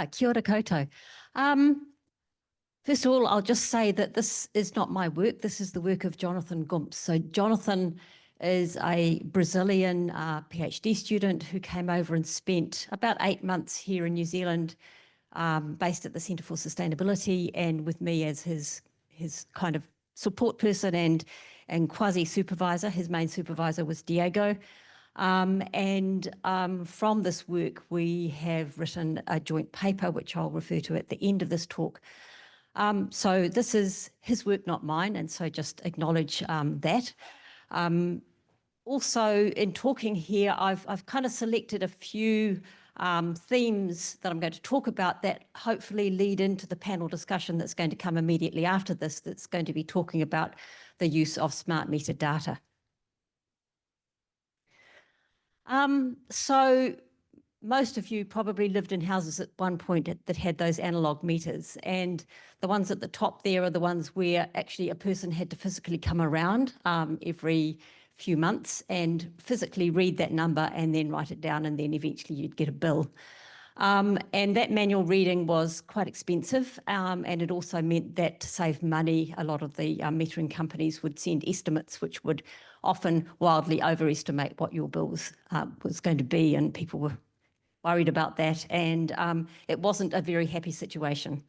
Kia ora koutou. First of all, I'll just say that this is not my work. This is the work of Jonathan Gumz. So Jonathan is a Brazilian PhD student who came over and spent about 8 months here in New Zealand, based at the Centre for Sustainability, and with me as his kind of support person and quasi-supervisor. His main supervisor was Diego. From this work, we have written a joint paper, which I'll refer to at the end of this talk. So this is his work, not mine, and so just acknowledge that. Also, in talking here, I've kind of selected a few themes that I'm going to talk about that hopefully lead into the panel discussion that's going to come immediately after this, that's going to be talking about the use of smart meter data. So most of you probably lived in houses at one point that had those analog meters, and the ones at the top there are the ones where actually a person had to physically come around every few months and physically read that number and then write it down, and then eventually you'd get a bill. And that manual reading was quite expensive, and it also meant that to save money, a lot of the metering companies would send estimates which would often wildly overestimate what your bill was going to be, and people were worried about that, and it wasn't a very happy situation.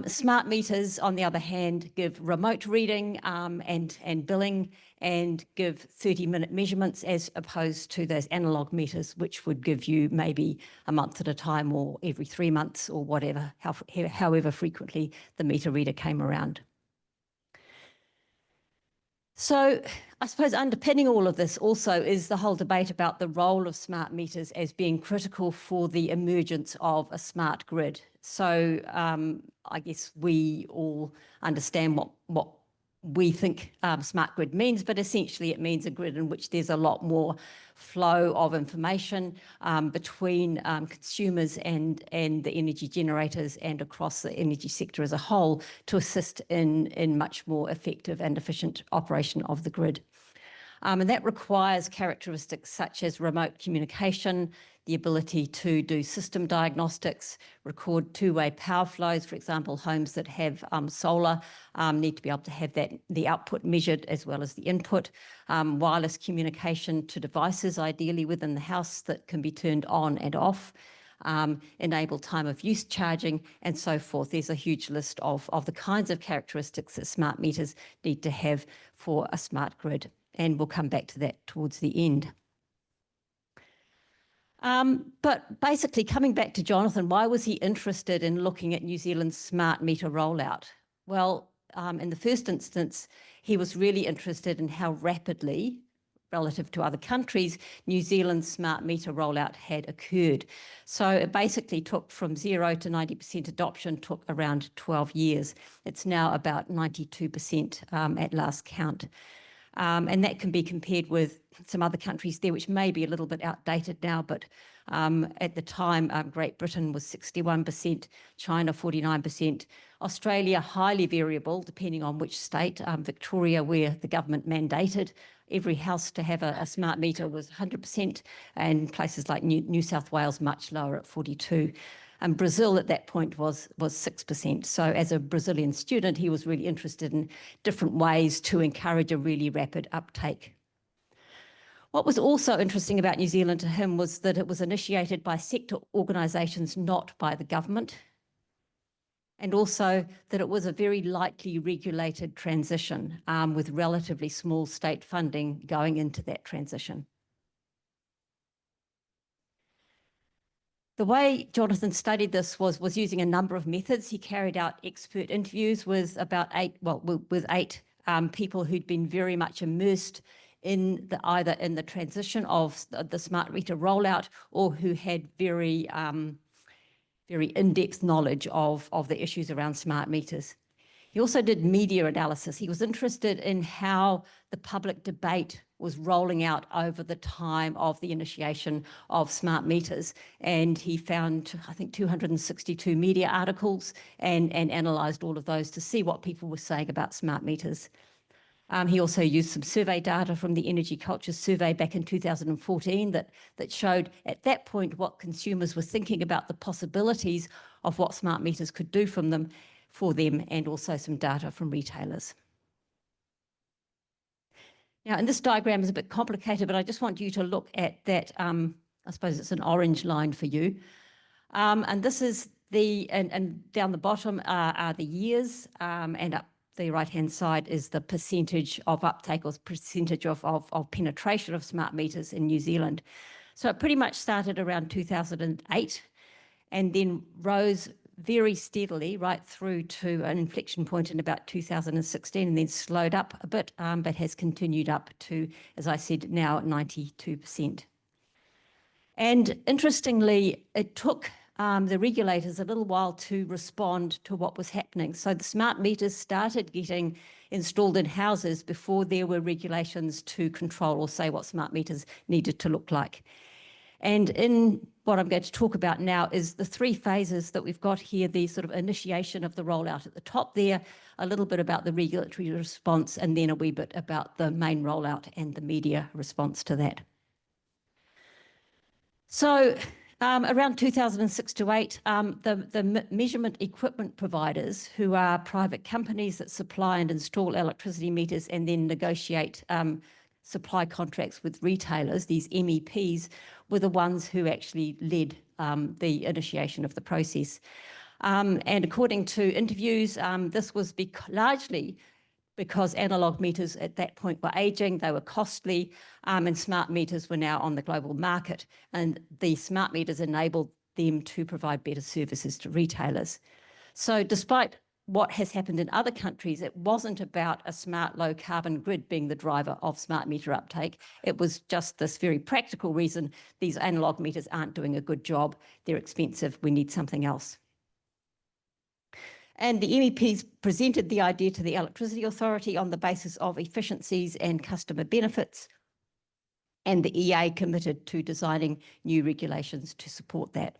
Smart meters, on the other hand, give remote reading and billing, and give 30-minute measurements, as opposed to those analog meters, which would give you maybe a month at a time or every 3 months or whatever, however frequently the meter reader came around. So I suppose underpinning all of this also is the whole debate about the role of smart meters as being critical for the emergence of a smart grid. So I guess we all understand what we think smart grid means, but essentially it means a grid in which there's a lot more flow of information between consumers and the energy generators and across the energy sector as a whole to assist in much more effective and efficient operation of the grid. And that requires characteristics such as remote communication, the ability to do system diagnostics, record two-way power flows. For example, homes that have solar need to be able to have the output measured as well as the input, wireless communication to devices, ideally within the house, that can be turned on and off, enable time of use charging, and so forth. There's a huge list of the kinds of characteristics that smart meters need to have for a smart grid, and we'll come back to that towards the end. But basically, coming back to Jonathan, why was he interested in looking at New Zealand's smart meter rollout? Well, in the first instance, he was really interested in how rapidly, relative to other countries, New Zealand's smart meter rollout had occurred. So it basically took from 0 to 90% adoption, took around 12 years. It's now about 92% at last count. And that can be compared with some other countries there, which may be a little bit outdated now, but at the time, Great Britain was 61%, China 49%, Australia highly variable depending on which state. Victoria, where the government mandated every house to have a smart meter, was 100%, and places like New South Wales much lower at 42%. And Brazil at that point was 6%. So as a Brazilian student, he was really interested in different ways to encourage a really rapid uptake. What was also interesting about New Zealand to him was that it was initiated by sector organisations, not by the government, and also that it was a very lightly regulated transition with relatively small state funding going into that transition. The way Jonathan studied this was using a number of methods. He carried out expert interviews with about eight people who'd been very much immersed in either in the transition of the smart meter rollout, or who had very in-depth knowledge of the issues around smart meters. He also did media analysis. He was interested in how the public debate was rolling out over the time of the initiation of smart meters. And he found, I think, 262 media articles and analysed all of those to see what people were saying about smart meters. He also used some survey data from the Energy Culture Survey back in 2014 that showed at that point what consumers were thinking about the possibilities of what smart meters could do for them, and also some data from retailers. Now, and this diagram is a bit complicated, but I just want you to look at that. I suppose it's an orange line for you. And this is and down the bottom are the years, and up the right-hand side is the percentage of uptake or percentage of penetration of smart meters in New Zealand. So it pretty much started around 2008 and then rose very steadily right through to an inflection point in about 2016 and then slowed up a bit, but has continued up to, as I said, now 92%. And interestingly, it took the regulators a little while to respond to what was happening. So the smart meters started getting installed in houses before there were regulations to control or say what smart meters needed to look like. And in what I'm going to talk about now is the three phases that we've got here, the sort of initiation of the rollout at the top there, a little bit about the regulatory response, and then a wee bit about the main rollout and the media response to that. So around 2006 to 8, the measurement equipment providers, who are private companies that supply and install electricity meters and then negotiate supply contracts with retailers, these MEPs, were the ones who actually led the initiation of the process. And according to interviews, this was largely because analog meters at that point were aging, they were costly, and smart meters were now on the global market. And the smart meters enabled them to provide better services to retailers. So despite what has happened in other countries, it wasn't about a smart low carbon grid being the driver of smart meter uptake. It was just this very practical reason: these analog meters aren't doing a good job, they're expensive, we need something else. And the MEPs presented the idea to the Electricity Authority on the basis of efficiencies and customer benefits. And the EA committed to designing new regulations to support that.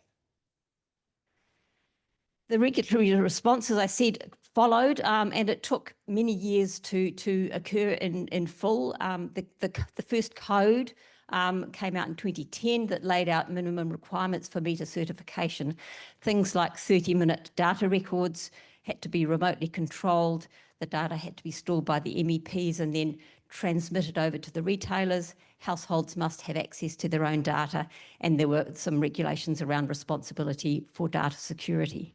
The regulatory response, as I said, followed, and it took many years to occur in full. The first code came out in 2010 that laid out minimum requirements for meter certification. Things like 30-minute data records had to be remotely controlled. The data had to be stored by the MEPs and then transmitted over to the retailers. Households must have access to their own data, and there were some regulations around responsibility for data security.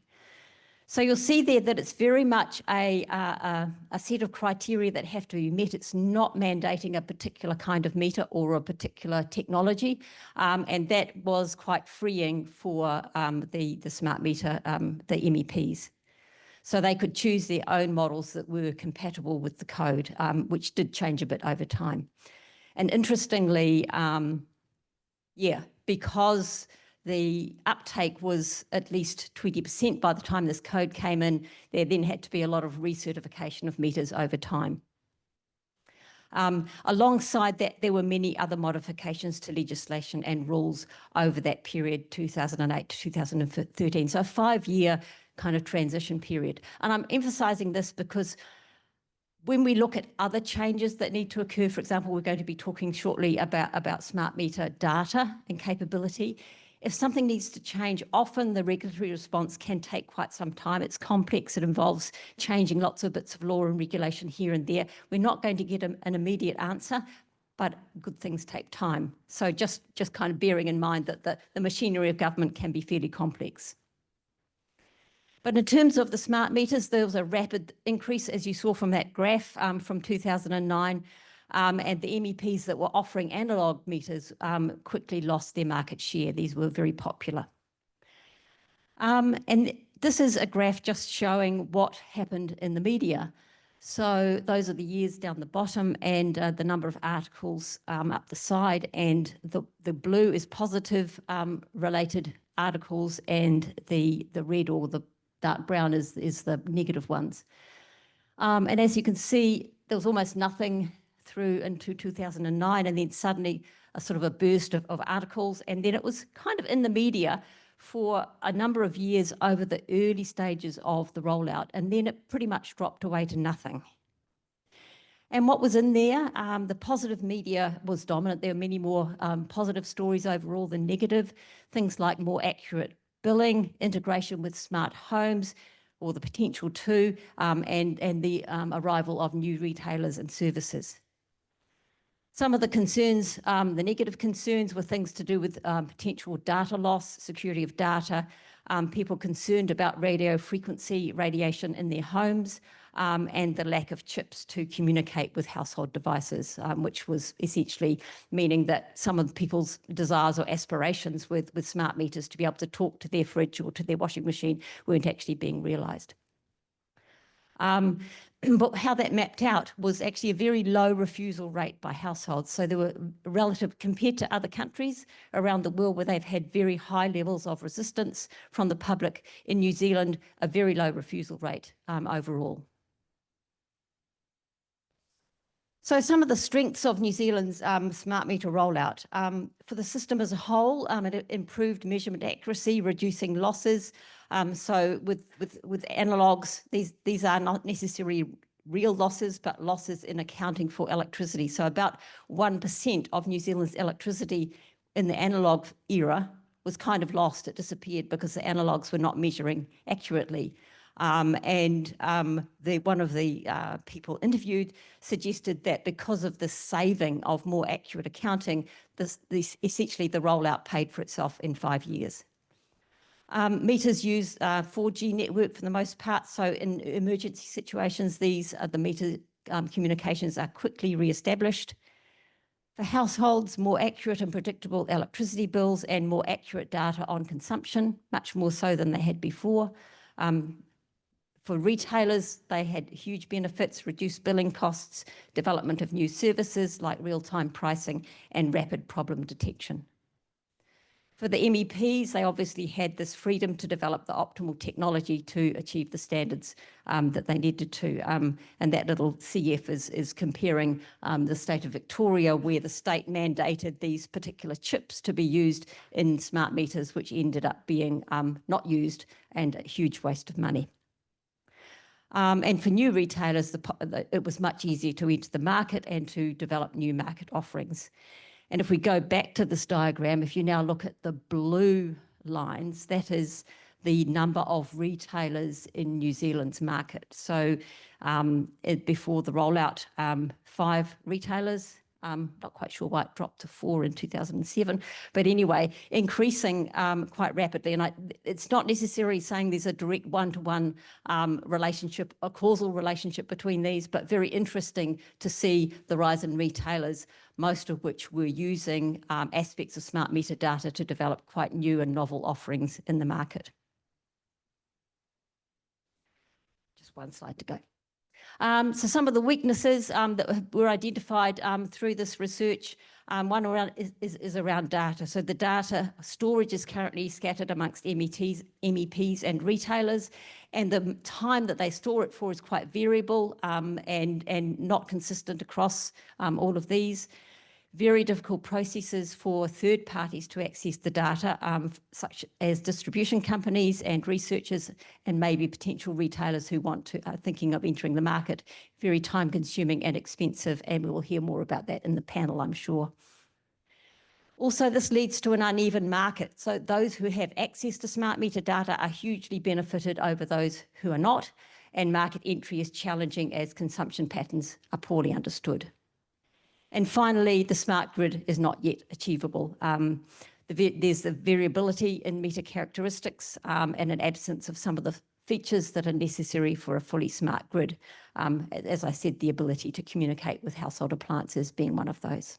So you'll see there that it's very much a set of criteria that have to be met. It's not mandating a particular kind of meter or a particular technology, and that was quite freeing for the smart meter, the MEPs. So they could choose their own models that were compatible with the code, which did change a bit over time. And interestingly, because the uptake was at least 20% by the time this code came in, there then had to be a lot of recertification of meters over time. Alongside that, there were many other modifications to legislation and rules over that period, 2008 to 2013. So a 5-year kind of transition period. And I'm emphasizing this because when we look at other changes that need to occur, for example, we're going to be talking shortly about smart meter data and capability. If something needs to change, often the regulatory response can take quite some time. It's complex. It involves changing lots of bits of law and regulation here and there. We're not going to get an immediate answer, but good things take time. So just kind of bearing in mind that the machinery of government can be fairly complex. But in terms of the smart meters, there was a rapid increase, as you saw from that graph, from 2009. And the MEPs that were offering analog meters quickly lost their market share. These were very popular. And this is a graph just showing what happened in the media. So those are the years down the bottom and the number of articles up the side. And the blue is positive related articles, and the red or the dark brown is the negative ones. And as you can see, there was almost nothing through into 2009, and then suddenly a sort of a burst of articles, and then it was kind of in the media for a number of years over the early stages of the rollout, and then it pretty much dropped away to nothing. And what was in there? The positive media was dominant. There were many more positive stories overall than negative. Things like more accurate billing, integration with smart homes, or the potential to, and the arrival of new retailers and services. Some of the concerns, the negative concerns, were things to do with potential data loss, security of data, people concerned about radio frequency radiation in their homes, and the lack of chips to communicate with household devices, which was essentially meaning that some of people's desires or aspirations with smart meters to be able to talk to their fridge or to their washing machine weren't actually being realised. But how that mapped out was actually a very low refusal rate by households. So there were relative, compared to other countries around the world where they've had very high levels of resistance from the public, in New Zealand, a very low refusal rate overall. So some of the strengths of New Zealand's smart meter rollout. For the system as a whole, it improved measurement accuracy, reducing losses. So with analogues, these are not necessarily real losses, but losses in accounting for electricity. So about 1% of New Zealand's electricity in the analogue era was kind of lost. It disappeared because the analogues were not measuring accurately. One of the people interviewed suggested that because of the saving of more accurate accounting, essentially the rollout paid for itself in 5 years. Meters use 4G network for the most part, so in emergency situations, the meter communications are quickly re-established. For households, more accurate and predictable electricity bills and more accurate data on consumption, much more so than they had before. For retailers, they had huge benefits, reduced billing costs, development of new services like real-time pricing and rapid problem detection. For the MEPs, they obviously had this freedom to develop the optimal technology to achieve the standards that they needed to. And that little CF is comparing the state of Victoria, where the state mandated these particular chips to be used in smart meters, which ended up being not used, and a huge waste of money. And for new retailers, it was much easier to enter the market and to develop new market offerings. And if we go back to this diagram, if you now look at the blue lines, that is the number of retailers in New Zealand's market. So before the rollout, 5 retailers. Not quite sure why it dropped to 4 in 2007, but anyway, increasing quite rapidly. And it's not necessarily saying there's a direct one-to-one relationship, a causal relationship between these, but very interesting to see the rise in retailers, most of which were using aspects of smart meter data to develop quite new and novel offerings in the market. Just one slide to go. So some of the weaknesses that were identified through this research, one is around data. So the data storage is currently scattered amongst MEPs and retailers, and the time that they store it for is quite variable and not consistent across all of these. Very difficult processes for third parties to access the data, such as distribution companies and researchers, and maybe potential retailers who want to thinking of entering the market. Very time consuming and expensive, and we will hear more about that in the panel, I'm sure. Also, this leads to an uneven market. So those who have access to smart meter data are hugely benefited over those who are not, and market entry is challenging as consumption patterns are poorly understood. And finally, the smart grid is not yet achievable. There's the variability in meter characteristics and an absence of some of the features that are necessary for a fully smart grid. As I said, the ability to communicate with household appliances being one of those.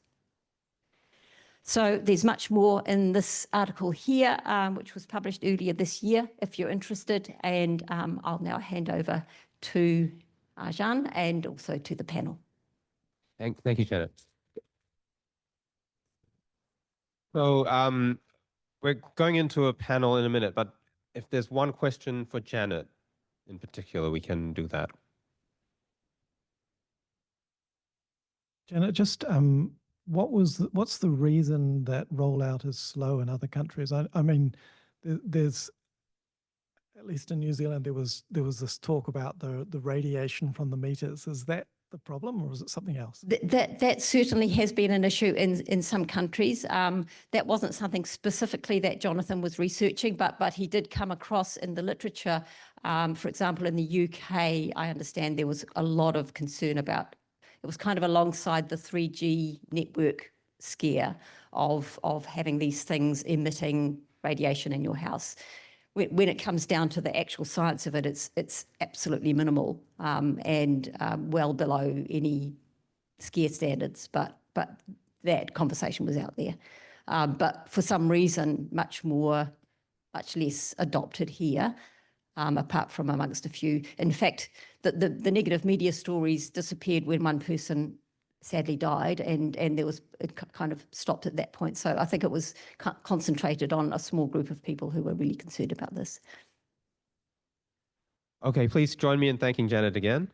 So there's much more in this article here, which was published earlier this year, if you're interested. And I'll now hand over to Arjan and also to the panel. Thank you, Janet. So we're going into a panel in a minute, but if there's one question for Janet in particular, we can do that. Janet, just what's the reason that rollout is slow in other countries? I mean, there's, at least in New Zealand, there was this talk about the radiation from the meters. Is that the problem, or is it something else? That certainly has been an issue in some countries. That wasn't something specifically that Jonathan was researching, but he did come across in the literature. For example, in the UK, I understand there was a lot of concern about, it was kind of alongside the 3G network scare of having these things emitting radiation in your house. When it comes down to the actual science of it, it's absolutely minimal and well below any scare standards. But that conversation was out there. But for some reason, much less adopted here, apart from amongst a few. In fact, the negative media stories disappeared when one person sadly died, and it kind of stopped at that point. So I think it was concentrated on a small group of people who were really concerned about this. Okay, please join me in thanking Janet again.